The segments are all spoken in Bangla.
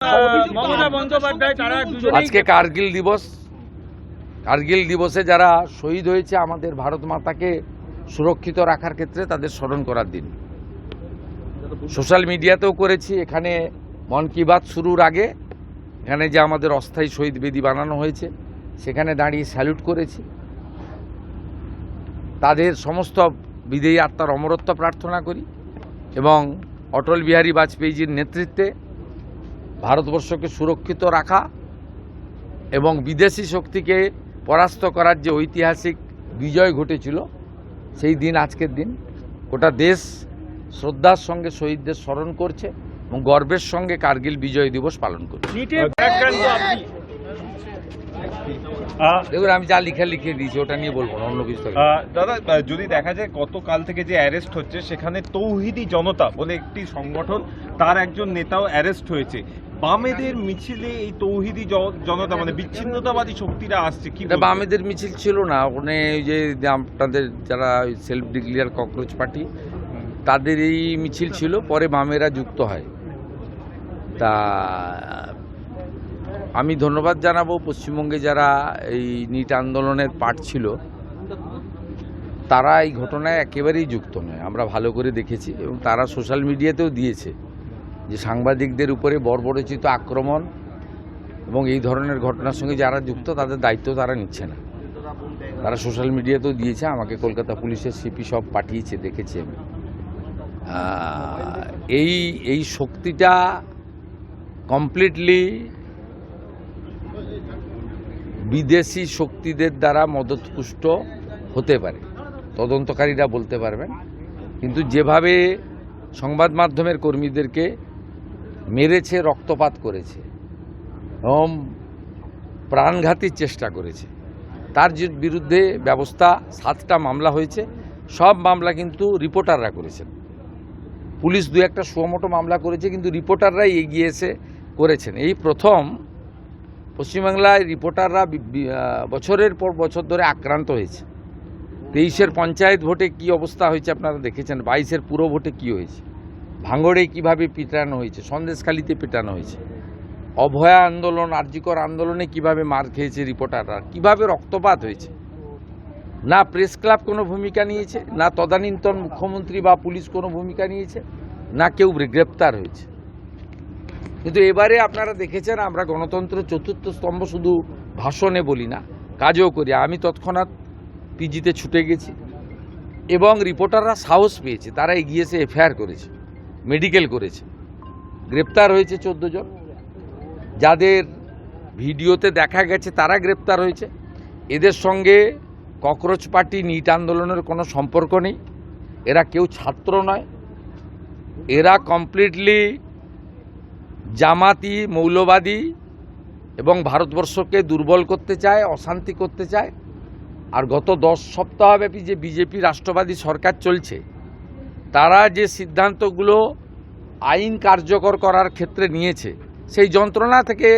মমতা বন্দ্যোপাধ্যায় তারা আজকে কার্গিল দিবসে যারা শহীদ হয়েছে আমাদের ভারত মাতাকে সুরক্ষিত রাখার ক্ষেত্রে তাদের স্মরণ করার দিন। সোশ্যাল মিডিয়াতেও করেছি, এখানে মন কি বাত শুরুর আগে এখানে যে আমাদের অস্থায়ী শহীদ বেদি বানানো হয়েছে সেখানে দাঁড়িয়ে স্যালুট করেছি। তাদের সমস্ত বিদেয়ী আত্মার অমরত্ব প্রার্থনা করি এবং অটল বিহারী বাজপেয়ীজির নেতৃত্বে ভারতবর্ষকে সুরক্ষিত রাখা এবং বিদেশি শক্তিকে পরাস্ত করার যে ঐতিহাসিক বিজয় ঘটেছিল সেই দিন আজকের দিন গোটা দেশ শ্রদ্ধার সঙ্গে শহীদদের স্মরণ করছে এবং গর্বের সঙ্গে কার্গিল বিজয় দিবস পালন করছে। দেখুন, আমি যা লিখে দিয়েছি ওটা নিয়ে বলবো না, অন্য কিছু। দাদা, যদি দেখা যায় গতকাল থেকে যে অ্যারেস্ট হচ্ছে সেখানে তৌহিদি জনতা বলে একটি সংগঠন, তার একজন নেতাও অ্যারেস্ট হয়েছে। বামেদের মিছিলে এই তৌহিদি জনতা মানে বিচ্ছিন্নতাবাদী শক্তিরা আসছে কি? বামেদের মিছিল ছিল না, ওখানে ওই যে আপনাদের যারা সেলফ ডিক্লেয়ার ককরোচ পার্টি তাদের এই মিছিল ছিল, পরে বামেরা যুক্ত হয়। তা আমি ধন্যবাদ জানাবো পশ্চিমবঙ্গে যারা এই নিট আন্দোলনের পার্ট ছিল, তারা এই ঘটনায় একেবারেই যুক্ত নয়, আমরা ভালো করে দেখেছি এবং তারা সোশ্যাল মিডিয়াতেও দিয়েছে যে সাংবাদিকদের উপরে বর্বরোচিত আক্রমণ এবং এই ধরনের ঘটনার সঙ্গে যারা যুক্ত তাদের দায়িত্ব তারা নিচ্ছে না। তারা সোশ্যাল মিডিয়াতেও দিয়েছে, আমাকে কলকাতা পুলিশের সিপি সব পাঠিয়েছে, দেখেছি আমি। এই শক্তিটা কমপ্লিটলি বিদেশি শক্তিদের দ্বারা মদতপুষ্ট হতে পারে, তদন্তকারীরা বলতে পারবেন। কিন্তু যেভাবে সংবাদ মাধ্যমের কর্মীদেরকে মেরেছে, রক্তপাত করেছে এবং প্রাণঘাতীর চেষ্টা করেছে, তার বিরুদ্ধে ব্যবস্থা 7টা মামলা হয়েছে। সব মামলা কিন্তু রিপোর্টাররা করেছেন। পুলিশ 2-1টা সুমোটো মামলা করেছে, কিন্তু রিপোর্টাররাই এগিয়ে এসে করেছেন। এই প্রথম পশ্চিমবাংলায় রিপোর্টাররা বছরের পর বছর ধরে আক্রান্ত হয়েছে। 23-এর পঞ্চায়েত ভোটে কি অবস্থা হয়েছে আপনারা দেখেছেন, 22-এর পুরো ভোটে কি হয়েছে, ভাঙড়ে কিভাবে পিটানো হয়েছে, সন্দেশখালিতে পিটানো হয়েছে, অভয়া আন্দোলন, আরজিকর আন্দোলনে কিভাবে মার খেয়েছে রিপোর্টাররা, কিভাবে রক্তপাত হয়েছে। না প্রেস ক্লাব কোনো ভূমিকা নিয়েছে, না তদানীন্তন মুখ্যমন্ত্রী বা পুলিশ কোনো ভূমিকা নিয়েছে, না কেউ গ্রেপ্তার হয়েছে। কিন্তু এবারে আপনারা দেখেছেন আমরা গণতন্ত্র চতুর্থ স্তম্ভ শুধু ভাষণে বলি না, কাজও করি। আমি তৎক্ষণাৎ পিজিতে ছুটে গেছি এবং রিপোর্টাররা সাহস পেয়েছে, তারা এগিয়ে এসে এফআইআর করেছে, মেডিকেল করেছে, গ্রেপ্তার হয়েছে 14 জন। যাদের ভিডিওতে দেখা গেছে তারা গ্রেপ্তার হয়েছে। এদের সঙ্গে ককরোচ পার্টি, নিট আন্দোলনের কোনো সম্পর্ক নেই। এরা কেউ ছাত্র নয়, এরা কমপ্লিটলি জামাতি, মৌলবাদী এবং ভারতবর্ষকে দুর্বল করতে চায়, অশান্তি করতে চায়। আর গত 10 সপ্তাহব্যাপী যে বিজেপি রাষ্ট্রবাদী সরকার চলছে, তারা যে সিদ্ধান্তগুলো আইন কার্যকর করার ক্ষেত্রে নিয়েছে, সেই যন্ত্রণা থেকে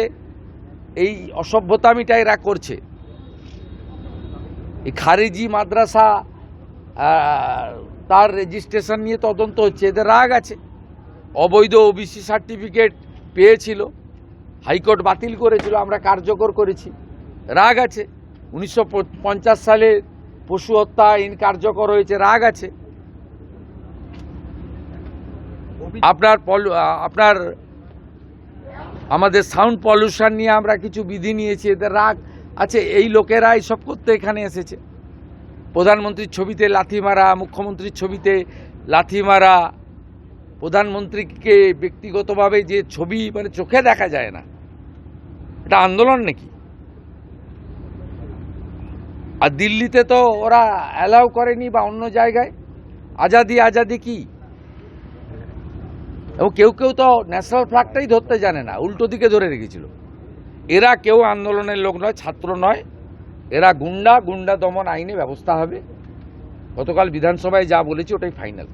এই অসভ্যতামিটা এরা করছে। এই খারিজি মাদ্রাসা তার রেজিস্ট্রেশন নিয়ে তদন্ত হচ্ছে, এদের রাগ আছে। অবৈধ ওবিসি সার্টিফিকেট পেয়েছিল, হাইকোর্ট বাতিল করেছিল, আমরা কার্যকর করেছি, রাগ আছে। 1950 সালে পশু হত্যা আইন কার্যকর হয়েছে, রাগ আছে। আপনার আমাদের সাউন্ড পলিউশন নিয়ে আমরা কিছু বিধি নিয়েছি, এদের রাগ আছে। এই লোকেরা এইসব করতে এখানে এসেছে। প্রধানমন্ত্রীর ছবিতে লাথি মারা, মুখ্যমন্ত্রীর ছবিতে লাথি মারা, প্রধানমন্ত্রীকে ব্যক্তিগতভাবে যে ছবি মানে চোখে দেখা যায় না, এটা আন্দোলন নাকি? আর দিল্লিতে তো ওরা অ্যালাউ করেনি, বা অন্য জায়গায় আজাদি কি? এবং কেউ তো ন্যাশনাল ফ্ল্যাগটাই ধরতে জানে না, উল্টো দিকে ধরে রেখেছিল। এরা কেউ আন্দোলনের লোক নয়, ছাত্র নয়, এরা গুন্ডা দমন আইনে ব্যবস্থা হবে। গতকাল বিধানসভায় যা বলেছি ওটাই ফাইনাল।